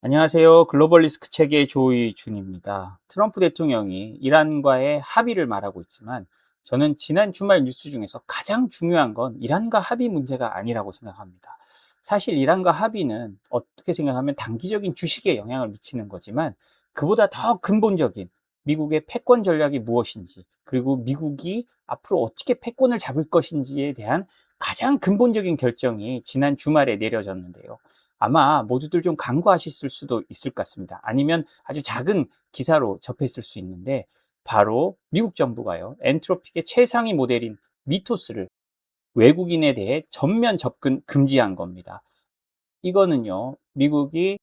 안녕하세요. 글로벌 리스크 체계의 조이준입니다. 트럼프 대통령이 이란과의 합의를 말하고 있지만 저는 지난 주말 뉴스 중에서 가장 중요한 건 이란과 합의 문제가 아니라고 생각합니다. 사실 이란과 합의는 어떻게 생각하면 단기적인 주식에 영향을 미치는 거지만 그보다 더 근본적인 미국의 패권 전략이 무엇인지, 그리고 미국이 앞으로 어떻게 패권을 잡을 것인지에 대한 가장 근본적인 결정이 지난 주말에 내려졌는데요. 아마 모두들 좀 간과하셨을 수도 있을 것 같습니다. 아니면 아주 작은 기사로 접했을 수 있는데, 바로 미국 정부가요, 엔트로픽의 최상위 모델인 미토스를 외국인에 대해 전면 접근 금지한 겁니다. 이거는요, 미국이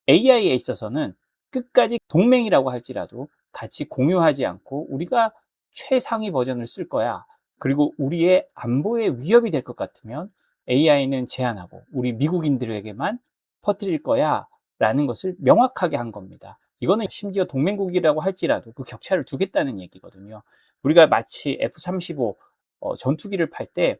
AI에 있어서는 끝까지 동맹이라고 할지라도 같이 공유하지 않고 우리가 최상위 버전을 쓸 거야. 그리고 우리의 안보에 위협이 될 것 같으면 AI는 제한하고 우리 미국인들에게만 퍼뜨릴 거야. 라는 것을 명확하게 한 겁니다. 이거는 심지어 동맹국이라고 할지라도 그 격차를 두겠다는 얘기거든요. 우리가 마치 F-35 전투기를 팔 때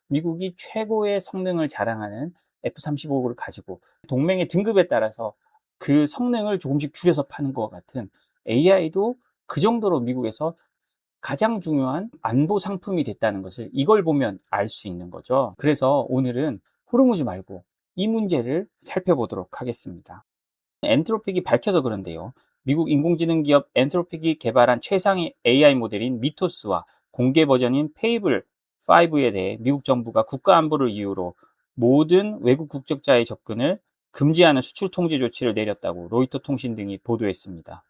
미국이 최고의 성능을 자랑하는 F-35를 가지고 동맹의 등급에 따라서 그 성능을 조금씩 줄여서 파는 것과 같은, AI도 그 정도로 미국에서 가장 중요한 안보 상품이 됐다는 것을 이걸 보면 알 수 있는 거죠. 그래서 오늘은 호르무즈 말고 이 문제를 살펴보도록 하겠습니다. 엔트로픽이 밝혀서 그런데요. 미국 인공지능 기업 엔트로픽이 개발한 최상위 AI 모델인 미토스와 공개 버전인 페이블 5에 대해 미국 정부가 국가 안보를 이유로 모든 외국 국적자의 접근을 금지하는 수출 통제 조치를 내렸다고 로이터 통신 등이 보도했습니다.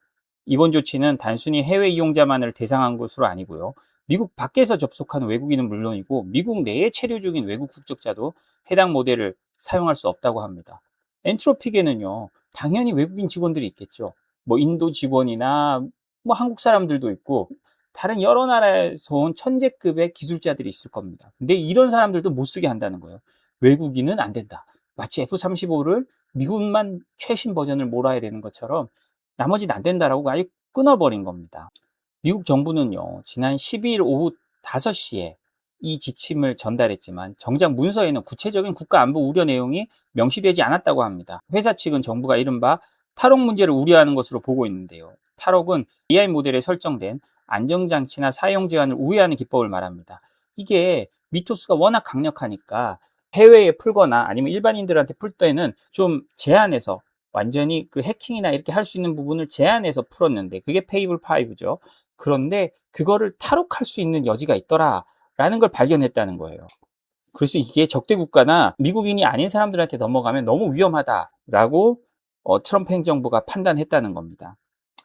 이번 조치는 단순히 해외 이용자만을 대상한 것으로 아니고요. 미국 밖에서 접속하는 외국인은 물론이고 미국 내에 체류 중인 외국 국적자도 해당 모델을 사용할 수 없다고 합니다. 엔트로픽에는요, 당연히 외국인 직원들이 있겠죠. 뭐 인도 직원이나 뭐 한국 사람들도 있고 다른 여러 나라에서 온 천재급의 기술자들이 있을 겁니다. 근데 이런 사람들도 못 쓰게 한다는 거예요. 외국인은 안 된다. 마치 F-35를 미국만 최신 버전을 몰아야 되는 것처럼 나머지는 안 된다라고 아예 끊어버린 겁니다. 미국 정부는요, 지난 12일 오후 5시에 이 지침을 전달했지만 정작 문서에는 구체적인 국가 안보 우려 내용이 명시되지 않았다고 합니다. 회사 측은 정부가 이른바 탈옥 문제를 우려하는 것으로 보고 있는데요. 탈옥은 AI 모델에 설정된 안정장치나 사용 제한을 우회하는 기법을 말합니다. 이게 미토스가 워낙 강력하니까 해외에 풀거나 아니면 일반인들한테 풀 때는 좀 제한해서 완전히 그 해킹이나 이렇게 할 수 있는 부분을 제한해서 풀었는데 그게 페이블 5죠. 그런데 그거를 탈옥할 수 있는 여지가 있더라라는 걸 발견했다는 거예요. 그래서 이게 적대 국가나 미국인이 아닌 사람들한테 넘어가면 너무 위험하다라고 트럼프 행정부가 판단했다는 겁니다.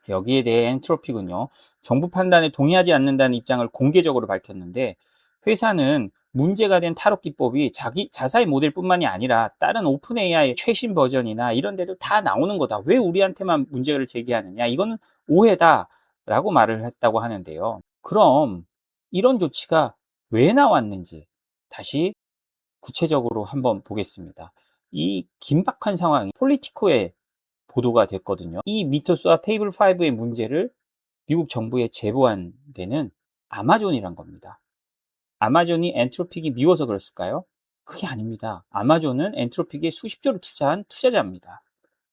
여기에 대해 엔트로픽은요, 정부 판단에 동의하지 않는다는 입장을 공개적으로 밝혔는데, 회사는 문제가 된 탈옥 기법이 자기 자사의 모델뿐만이 아니라 다른 오픈 AI 최신 버전이나 이런 데도 다 나오는 거다. 왜 우리한테만 문제를 제기하느냐? 이거는 오해다라고 말을 했다고 하는데요. 그럼 이런 조치가 왜 나왔는지 다시 구체적으로 한번 보겠습니다. 이 긴박한 상황이 폴리티코에 보도가 됐거든요. 이 미토스와 페이블5의 문제를 미국 정부에 제보한 데는 아마존이란 겁니다. 아마존이 엔트로픽이 미워서 그랬을까요? 그게 아닙니다. 아마존은 엔트로픽에 수십조를 투자한 투자자입니다.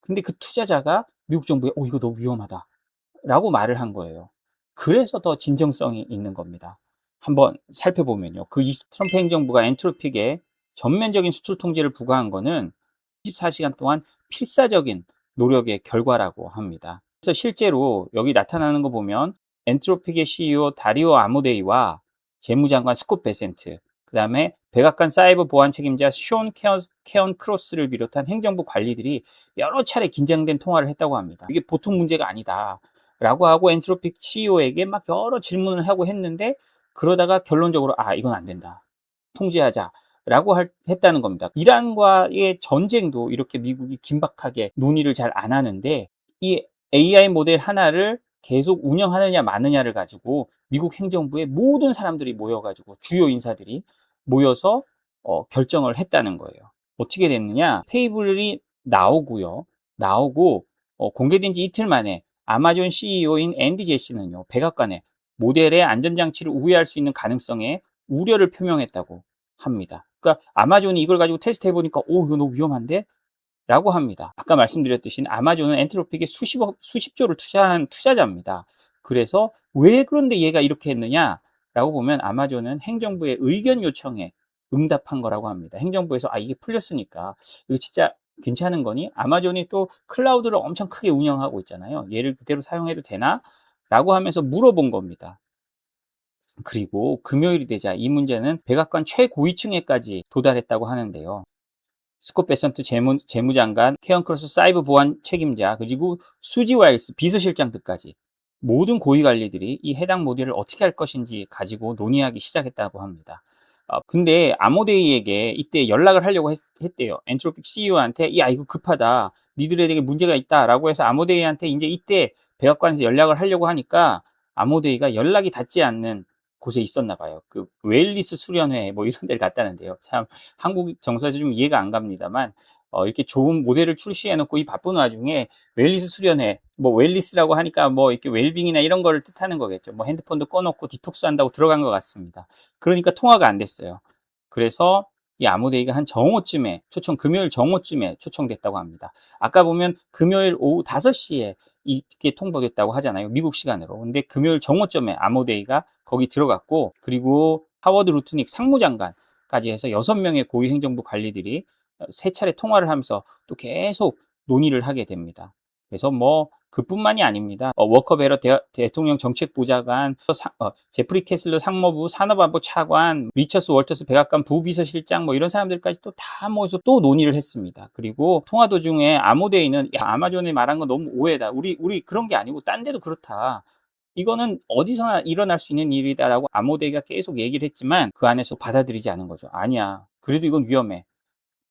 근데 그 투자자가 미국 정부에 이거 너무 위험하다 라고 말을 한 거예요. 그래서 더 진정성이 있는 겁니다. 한번 살펴보면요. 트럼프 행정부가 엔트로픽에 전면적인 수출 통제를 부과한 거는 24시간 동안 필사적인 노력의 결과라고 합니다. 그래서 실제로 여기 나타나는 거 보면 엔트로픽의 CEO 다리오 아모데이와 재무장관 스콧 베센트, 그 다음에 백악관 사이버 보안 책임자 케언 크로스를 비롯한 행정부 관리들이 여러 차례 긴장된 통화를 했다고 합니다. 이게 보통 문제가 아니다 라고 하고 엔트로픽 CEO에게 막 여러 질문을 하고 했는데, 그러다가 결론적으로 이건 안 된다, 통제하자 라고 했다는 겁니다. 이란과의 전쟁도 이렇게 미국이 긴박하게 논의를 잘 안 하는데, 이 AI 모델 하나를 계속 운영하느냐 마느냐를 가지고 미국 행정부의 모든 사람들이 모여가지고 주요 인사들이 모여서 결정을 했다는 거예요. 어떻게 됐느냐? 페이블이 나오고요. 나오고 공개된 지 이틀 만에 아마존 CEO인 앤디 제시는요, 백악관에 모델의 안전장치를 우회할 수 있는 가능성에 우려를 표명했다고 합니다. 그러니까 아마존이 이걸 가지고 테스트 해보니까 이거 너무 위험한데? 라고 합니다. 아까 말씀드렸듯이 아마존은 엔트로픽에 수십조를 투자한 투자자입니다. 그래서 왜 그런데 얘가 이렇게 했느냐? 라고 보면 아마존은 행정부의 의견 요청에 응답한 거라고 합니다. 행정부에서 이게 풀렸으니까 이거 진짜 괜찮은 거니? 아마존이 또 클라우드를 엄청 크게 운영하고 있잖아요. 얘를 그대로 사용해도 되나? 라고 하면서 물어본 겁니다. 그리고 금요일이 되자 이 문제는 백악관 최고위층에까지 도달했다고 하는데요. 스콧 베선트 재무장관, 케언 크로스 사이버 보안 책임자, 그리고 수지 와일스 비서실장들까지 모든 고위 관리들이 이 해당 모델을 어떻게 할 것인지 가지고 논의하기 시작했다고 합니다. 근데 아모데이에게 이때 연락을 하려고 했대요. 엔트로픽 CEO한테 야 이거 급하다. 니들에게 문제가 있다라고 해서 아모데이한테 이제 이때 백악관에서 연락을 하려고 하니까 아모데이가 연락이 닿지 않는 곳에 있었나 봐요. 그 웰리스 수련회 뭐 이런 데를 갔다는데요. 참 한국 정서에서 좀 이해가 안 갑니다만 이렇게 좋은 모델을 출시해 놓고 이 바쁜 와중에 웰리스 수련회 뭐 웰리스라고 하니까 뭐 이렇게 웰빙이나 이런 거를 뜻하는 거겠죠. 뭐 핸드폰도 꺼놓고 디톡스 한다고 들어간 것 같습니다. 그러니까 통화가 안 됐어요. 그래서 이 아모데이가 한 정오쯤에 금요일 정오쯤에 초청됐다고 합니다. 아까 보면 금요일 오후 5시에 이게 통보됐다고 하잖아요. 미국 시간으로. 근데 금요일 정오쯤에 아모데이가 거기 들어갔고, 그리고 하워드 루트닉 상무장관까지 해서 6명의 고위 행정부 관리들이 3차례 통화를 하면서 또 계속 논의를 하게 됩니다. 그래서 뭐 그뿐만이 아닙니다. 워커 베러 대통령 정책보좌관, 제프리 캐슬러 상무부 산업안보 차관, 리처스 월터스 백악관 부비서실장 뭐 이런 사람들까지 또 다 모여서 또 논의를 했습니다. 그리고 통화 도중에 아모데이는 야, 아마존이 말한 건 너무 오해다. 우리 그런 게 아니고 딴 데도 그렇다. 이거는 어디서나 일어날 수 있는 일이다라고 아모데이가 계속 얘기를 했지만 그 안에서 받아들이지 않은 거죠. 아니야. 그래도 이건 위험해.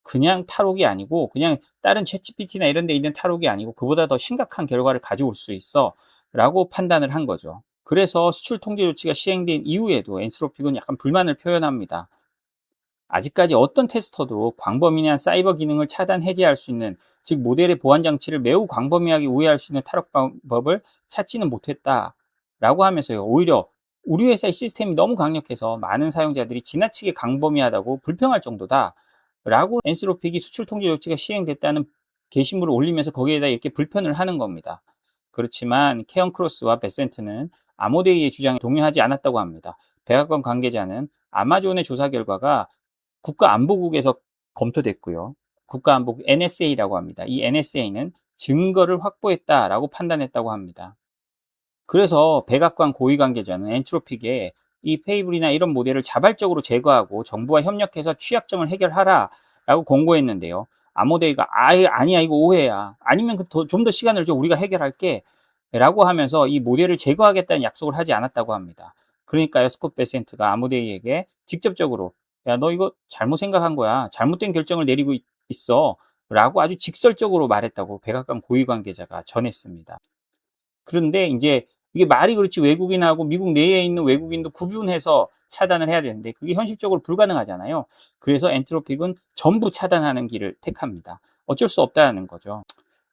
그냥 탈옥이 아니고 그냥 다른 챗GPT나 이런 데 있는 탈옥이 아니고 그보다 더 심각한 결과를 가져올 수 있어 라고 판단을 한 거죠. 그래서 수출 통제 조치가 시행된 이후에도 엔트로픽은 약간 불만을 표현합니다. 아직까지 어떤 테스터도 광범위한 사이버 기능을 차단 해제할 수 있는, 즉 모델의 보안 장치를 매우 광범위하게 우회할 수 있는 탈옥 방법을 찾지는 못했다 라고 하면서요, 오히려 우리 회사의 시스템이 너무 강력해서 많은 사용자들이 지나치게 광범위하다고 불평할 정도다 라고 엔트로픽이 수출 통제 조치가 시행됐다는 게시물을 올리면서 거기에다 이렇게 불편을 하는 겁니다. 그렇지만 케언 크로스와 베센트는 아모데이의 주장에 동의하지 않았다고 합니다. 백악관 관계자는 아마존의 조사 결과가 국가안보국에서 검토됐고요. 국가안보국 NSA라고 합니다. 이 NSA는 증거를 확보했다라고 판단했다고 합니다. 그래서 백악관 고위 관계자는 엔트로픽에 이 페이블이나 이런 모델을 자발적으로 제거하고 정부와 협력해서 취약점을 해결하라라고 공고했는데요. 아모데이가 아니야 이거 오해야. 아니면 좀 더 시간을 줘 우리가 해결할게 라고 하면서 이 모델을 제거하겠다는 약속을 하지 않았다고 합니다. 그러니까요, 스콧 베센트가 아모데이에게 직접적으로 야 너 이거 잘못 생각한 거야. 잘못된 결정을 내리고 있어 라고 아주 직설적으로 말했다고 백악관 고위 관계자가 전했습니다. 그런데 이제 이게 말이 그렇지 외국인하고 미국 내에 있는 외국인도 구분해서 차단을 해야 되는데 그게 현실적으로 불가능하잖아요. 그래서 엔트로픽은 전부 차단하는 길을 택합니다. 어쩔 수 없다는 거죠.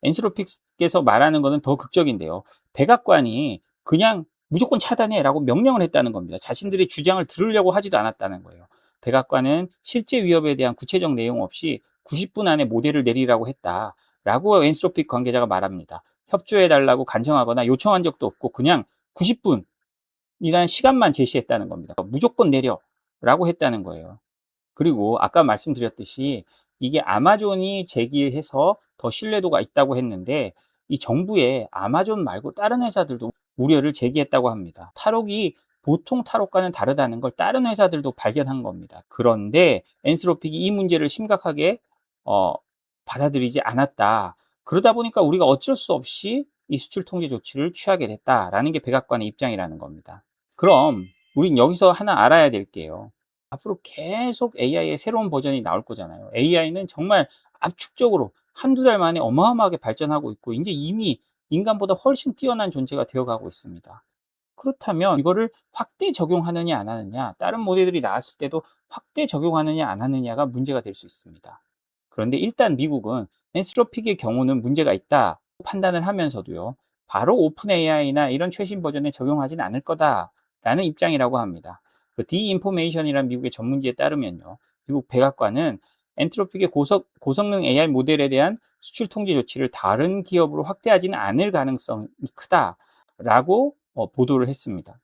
엔트로픽께서 말하는 것은 더 극적인데요. 백악관이 그냥 무조건 차단해라고 명령을 했다는 겁니다. 자신들의 주장을 들으려고 하지도 않았다는 거예요. 백악관은 실제 위협에 대한 구체적 내용 없이 90분 안에 모델을 내리라고 했다라고 엔트로픽 관계자가 말합니다. 협조해달라고 간청하거나 요청한 적도 없고 그냥 90분이라는 시간만 제시했다는 겁니다. 무조건 내려라고 했다는 거예요. 그리고 아까 말씀드렸듯이 이게 아마존이 제기해서 더 신뢰도가 있다고 했는데 이 정부에 아마존 말고 다른 회사들도 우려를 제기했다고 합니다. 탈옥이 보통 탈옥과는 다르다는 걸 다른 회사들도 발견한 겁니다. 그런데 엔트로픽이 이 문제를 심각하게 받아들이지 않았다. 그러다 보니까 우리가 어쩔 수 없이 이 수출 통제 조치를 취하게 됐다라는 게 백악관의 입장이라는 겁니다. 그럼 우린 여기서 하나 알아야 될 게요. 앞으로 계속 AI의 새로운 버전이 나올 거잖아요. AI는 정말 압축적으로 한두 달 만에 어마어마하게 발전하고 있고 이제 이미 인간보다 훨씬 뛰어난 존재가 되어가고 있습니다. 그렇다면 이거를 확대 적용하느냐 안 하느냐, 다른 모델들이 나왔을 때도 확대 적용하느냐 안 하느냐가 문제가 될 수 있습니다. 그런데 일단 미국은 엔트로픽의 경우는 문제가 있다 판단을 하면서도요, 바로 오픈 AI나 이런 최신 버전에 적용하지는 않을 거다라는 입장이라고 합니다. 그 디인포메이션이라는 미국의 전문지에 따르면요, 미국 백악관은 엔트로픽의 고성능 AI 모델에 대한 수출 통제 조치를 다른 기업으로 확대하지는 않을 가능성이 크다라고 보도를 했습니다.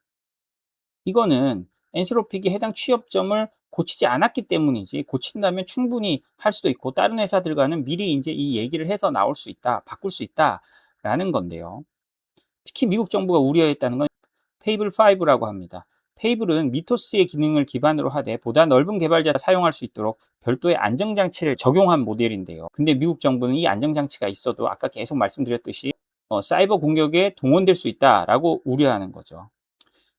이거는 엔트로픽이 해당 취업점을 고치지 않았기 때문이지, 고친다면 충분히 할 수도 있고 다른 회사들과는 미리 이제 이 얘기를 해서 나올 수 있다, 바꿀 수 있다라는 건데요. 특히 미국 정부가 우려했다는 건 페이블 5라고 합니다. 페이블은 미토스의 기능을 기반으로 하되 보다 넓은 개발자가 사용할 수 있도록 별도의 안정장치를 적용한 모델인데요. 근데 미국 정부는 이 안정장치가 있어도 아까 계속 말씀드렸듯이 사이버 공격에 동원될 수 있다라고 우려하는 거죠.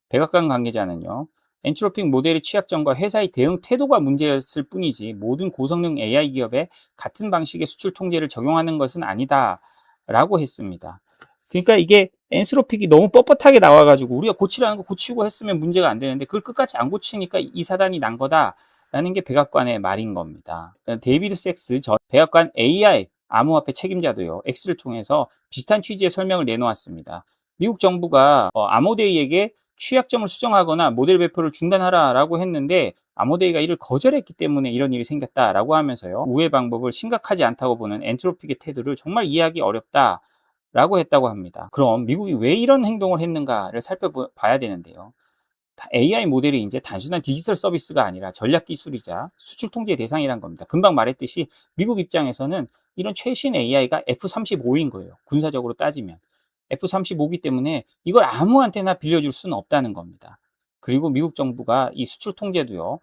백악관 관계자는요, 엔트로픽 모델의 취약점과 회사의 대응 태도가 문제였을 뿐이지 모든 고성능 AI 기업에 같은 방식의 수출 통제를 적용하는 것은 아니다라고 했습니다. 그러니까 이게 엔트로픽이 너무 뻣뻣하게 나와가지고 우리가 고치라는 거 고치고 했으면 문제가 안 되는데 그걸 끝까지 안 고치니까 이 사단이 난 거다라는 게 백악관의 말인 겁니다. 데이비드 섹스 전 백악관 AI 암호화폐 책임자도요, X를 통해서 비슷한 취지의 설명을 내놓았습니다. 미국 정부가 아모데이에게 취약점을 수정하거나 모델 배포를 중단하라라고 했는데 아모데이가 이를 거절했기 때문에 이런 일이 생겼다라고 하면서요, 우회 방법을 심각하지 않다고 보는 엔트로픽의 태도를 정말 이해하기 어렵다라고 했다고 합니다. 그럼 미국이 왜 이런 행동을 했는가를 살펴봐야 되는데요. AI 모델이 이제 단순한 디지털 서비스가 아니라 전략 기술이자 수출 통제 대상이란 겁니다. 금방 말했듯이 미국 입장에서는 이런 최신 AI가 F-35인 거예요. 군사적으로 따지면. F-35이기 때문에 이걸 아무한테나 빌려줄 수는 없다는 겁니다. 그리고 미국 정부가 이 수출 통제도요,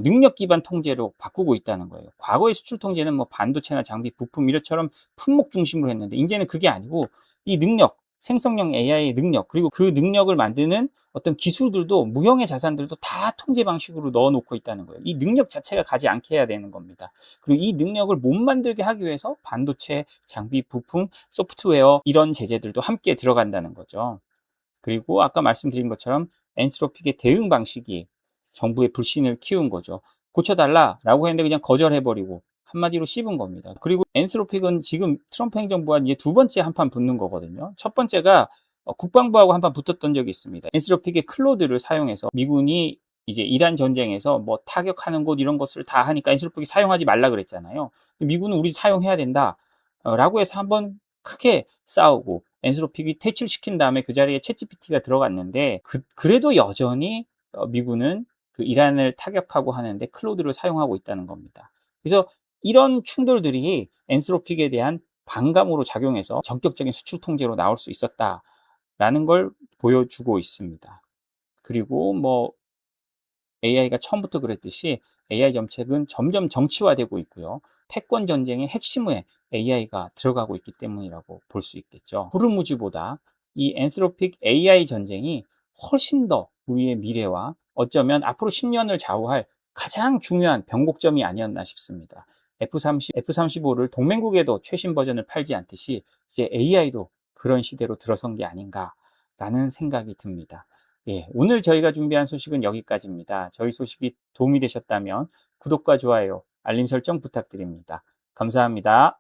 능력 기반 통제로 바꾸고 있다는 거예요. 과거의 수출 통제는 뭐 반도체나 장비, 부품 이것처럼 품목 중심으로 했는데 이제는 그게 아니고 이 능력, 생성형 AI의 능력, 그리고 그 능력을 만드는 어떤 기술들도, 무형의 자산들도 다 통제 방식으로 넣어놓고 있다는 거예요. 이 능력 자체가 가지 않게 해야 되는 겁니다. 그리고 이 능력을 못 만들게 하기 위해서 반도체, 장비, 부품, 소프트웨어 이런 제재들도 함께 들어간다는 거죠. 그리고 아까 말씀드린 것처럼 엔트로픽의 대응 방식이 정부의 불신을 키운 거죠. 고쳐달라라고 했는데 그냥 거절해버리고 한마디로 씹은 겁니다. 그리고 엔트로픽은 지금 트럼프 행정부와 이제 두 번째 한판 붙는 거거든요. 첫 번째가 국방부하고 한판 붙었던 적이 있습니다. 엔트로픽의 클로드를 사용해서 미군이 이제 이란 전쟁에서 뭐 타격하는 곳 이런 것을 다 하니까 엔트로픽이 사용하지 말라 그랬잖아요. 미군은 우리 사용해야 된다 라고 해서 한번 크게 싸우고 엔트로픽이 퇴출시킨 다음에 그 자리에 챗GPT가 들어갔는데 그래도 여전히 미군은 그 이란을 타격하고 하는데 클로드를 사용하고 있다는 겁니다. 그래서 이런 충돌들이 엔트로픽에 대한 반감으로 작용해서 전격적인 수출 통제로 나올 수 있었다라는 걸 보여주고 있습니다. 그리고 뭐 AI가 처음부터 그랬듯이 AI 정책은 점점 정치화되고 있고요. 패권 전쟁의 핵심에 AI가 들어가고 있기 때문이라고 볼 수 있겠죠. 호르무즈보다 이 엔트로픽 AI 전쟁이 훨씬 더 우리의 미래와 어쩌면 앞으로 10년을 좌우할 가장 중요한 변곡점이 아니었나 싶습니다. F-35를 동맹국에도 최신 버전을 팔지 않듯이 이제 AI도 그런 시대로 들어선 게 아닌가라는 생각이 듭니다. 예, 오늘 저희가 준비한 소식은 여기까지입니다. 저희 소식이 도움이 되셨다면 구독과 좋아요, 알림 설정 부탁드립니다. 감사합니다.